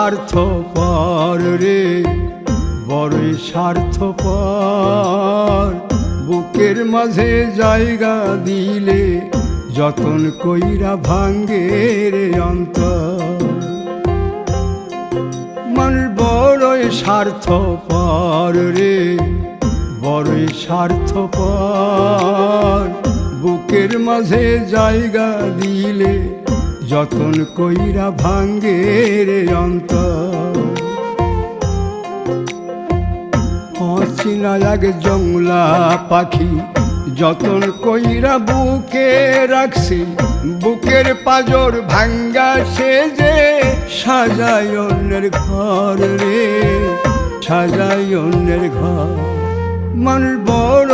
স্বার্থপর রে, বড়ই স্বার্থপর। বুকের মাঝে জায়গা দিলে যতন কইরা ভাঙ্গে রে অন্তর। মানুষ বড়ই স্বার্থপর রে, বড়ই স্বার্থপর। বুকের মাঝে জায়গা দিলে যতন কইরা ভাঙ্গে রে অন্তর। অচিনা এক জংলা পাখি যতন কইরা বুকে রাখছি, বুকের পাজর ভাঙ্গা সে যে সাজায় অন্যের ঘর রে, সাজায় অন্যের ঘর। মানুষ বড়